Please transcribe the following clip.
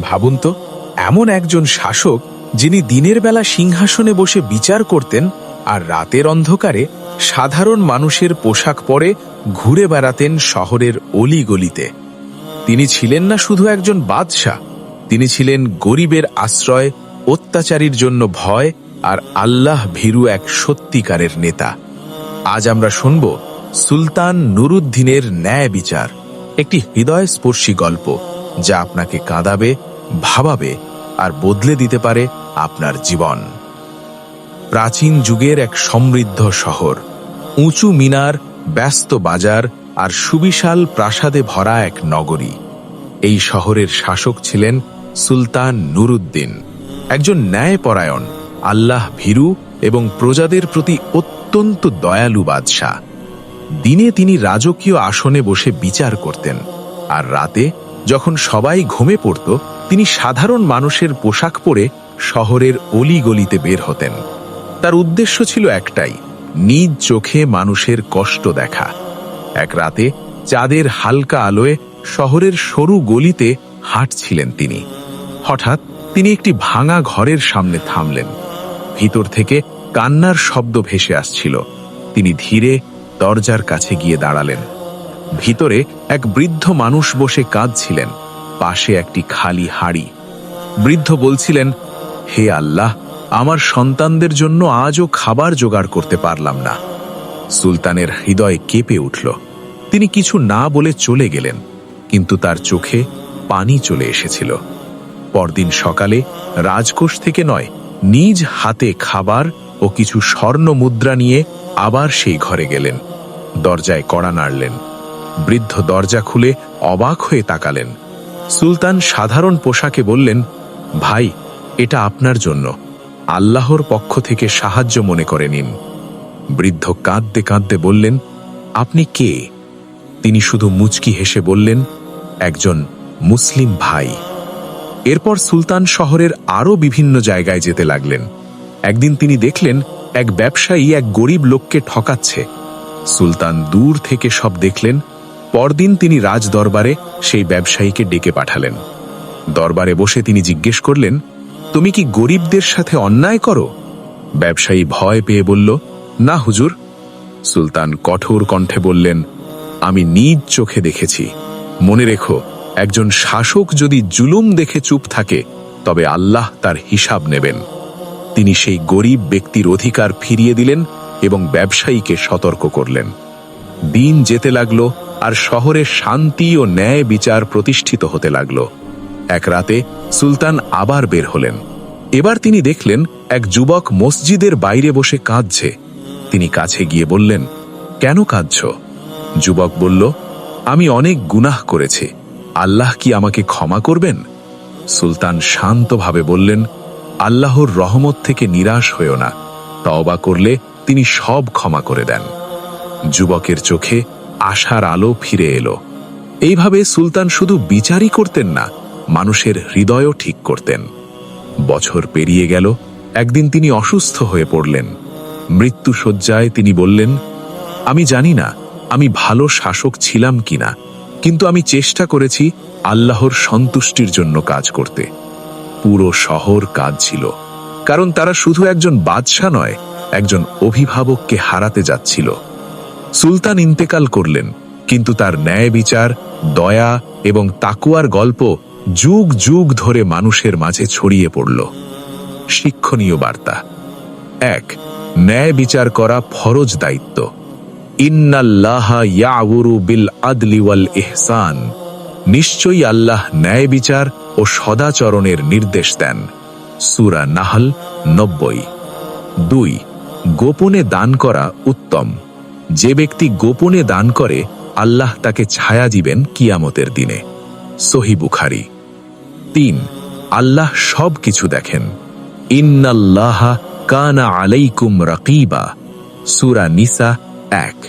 ভাবুন তো, এমন একজন শাসক যিনি দিনের বেলা সিংহাসনে বসে বিচার করতেন আর রাতের অন্ধকারে সাধারণ মানুষের পোশাক পরে ঘুরে বেড়াতেন শহরের অলিগলিতে। তিনি ছিলেন না শুধু একজন বাদশাহ, তিনি ছিলেন গরিবের আশ্রয়, অত্যাচারীর জন্য ভয় আর আল্লাহ ভীরু এক সত্যিকারের নেতা। আজ আমরা শুনব সুলতান নুরুদ্দিনের ন্যায় বিচার, একটি হৃদয়স্পর্শী গল্প যা আপনাকে কাঁদাবে, ভাবাবে আর বদলে দিতে পারে আপনার জীবন। প্রাচীন যুগের এক সমৃদ্ধ শহর, উঁচু মিনার, ব্যস্ত বাজার আর সুবিশাল প্রাসাদে ভরা এক নগরী। এই শহরের শাসক ছিলেন সুলতান নুরুদ্দিন, একজন ন্যায়পরায়ণ, আল্লাহ ভীরু এবং প্রজাদের প্রতি অত্যন্ত দয়ালু বাদশাহ। দিনে তিনি রাজকীয় আসনে বসে বিচার করতেন, আর রাতে যখন সবাই ঘুমে পড়ত তিনি সাধারণ মানুষের পোশাক পরে শহরের অলিগলিতে বের হতেন। তার উদ্দেশ্য ছিল একটাই, নিজ চোখে মানুষের কষ্ট দেখা। এক রাতে চাঁদের হালকা আলোয় শহরের সরু গলিতে হাঁটছিলেন তিনি। হঠাৎ তিনি একটি ভাঙা ঘরের সামনে থামলেন। ভিতর থেকে কান্নার শব্দ ভেসে আসছিল। তিনি ধীরে দরজার কাছে গিয়ে দাঁড়ালেন। ভিতরে এক বৃদ্ধ মানুষ বসে কাঁদছিলেন, পাশে একটি খালি হাঁড়ি। বৃদ্ধ বলছিলেন, হে আল্লাহ, আমার সন্তানদের জন্য আজও খাবার জোগাড় করতে পারলাম না। সুলতানের হৃদয় কেঁপে উঠল। তিনি কিছু না বলে চলে গেলেন, কিন্তু তার চোখে পানি চলে এসেছিল। পরদিন সকালে রাজকোষ থেকে নয়, নিজ হাতে খাবার ও কিছু স্বর্ণ মুদ্রা নিয়ে আবার সেই ঘরে গেলেন। দরজায় কড়া নাড়লেন। বৃদ্ধ দরজা খুলে অবাক হয়ে তাকালেন। সুলতান সাধারণ পোশাকে বললেন, ভাই, এটা আপনার জন্য, আল্লাহর পক্ষ থেকে সাহায্য মনে করে নিন। বৃদ্ধ কাঁদতে কাঁদতে বললেন, আপনি কে? তিনি শুধু মুচকি হেসে বললেন, একজন মুসলিম ভাই। এরপর সুলতান শহরের আরও বিভিন্ন জায়গায় যেতে লাগলেন। একদিন তিনি দেখলেন এক ব্যবসায়ী এক গরিব লোককে ঠকাচ্ছে। সুলতান দূর থেকে সব দেখলেন। পরদিন তিনি রাজ দরবারে সেই ব্যবসায়ীকে ডেকে পাঠালেন। দরবারে বসে তিনি জিজ্ঞেস করলেন, তুমি কি গরিবদের সাথে অন্যায় করো? ব্যবসায়ী ভয় পেয়ে বলল, না হুজুর। সুলতান কঠোর কণ্ঠে বললেন, আমি নিজ চোখে দেখেছি। মনে রেখো, একজন শাসক যদি জুলুম দেখে চুপ থাকে তবে আল্লাহ তার হিসাব নেবেন। তিনি সেই গরিব ব্যক্তির অধিকার ফিরিয়ে দিলেন এবং ব্যবসায়ীকে সতর্ক করলেন। দিন যেতে লাগলো আর শহরে শান্তি ও ন্যায় বিচার প্রতিষ্ঠিত হতে লাগলো। এক রাতে সুলতান আবার বের হলেন। এবার তিনি দেখলেন এক যুবক মসজিদের বাইরে বসে কাঁদছে। তিনি কাছে গিয়ে বললেন, কেন কাঁদছ? যুবক বলল, আমি অনেক গুনাহ করেছি, আল্লাহ কি আমাকে ক্ষমা করবেন? সুলতান শান্তভাবে বললেন, আল্লাহর রহমত থেকে নিরাশ হইও না, তওবা করলে তিনি সব ক্ষমা করে দেন। যুবকের চোখে আশার আলো ফিরে এলো। এইভাবে সুলতান শুধু বিচারই করতেন না, মানুষের হৃদয়ও ঠিক করতেন। বছর পেরিয়ে গেল। একদিন তিনি অসুস্থ হয়ে পড়লেন। মৃত্যুশয্যায় তিনি বললেন, আমি জানি না আমি ভালো শাসক ছিলাম কিনা, কিন্তু আমি চেষ্টা করেছি আল্লাহর সন্তুষ্টির জন্য কাজ করতে। পুরো শহর কাজ ছিল, কারণ তারা শুধু একজন বাদশাহ নয়, একজন অভিভাবককে হারাতে যাচ্ছিল। সুলতান ইন্তেকাল করলেন, কিন্তু তার ন্যায় বিচার, দয়া এবং তাকুয়ার গল্প যুগ যুগ ধরে মানুষের মাঝে ছড়িয়ে পড়ল। শিক্ষণীয় বার্তা: ১. ন্যায় বিচার করা ফরজ দায়িত্ব। ইন্নাল্লাহা ইয়া'মুরু বিল আদলি ওয়াল ইহসান। নিশ্চয়ই আল্লাহ ন্যায় বিচার ও সদাচরণের নির্দেশ দেন। সূরা নাহল ৯০। ২. গোপনে দান করা উত্তম। যে ব্যক্তি গোপনে দান করে আল্লাহ তাকে ছায়া দিবেন কিয়ামতের দিনে। সহিহ বুখারী। ৩. আল্লাহ সব কিছু দেখেন। ইন্নাল্লাহা কানা আলাইকুম রাকিবা। সূরা নিসা ১।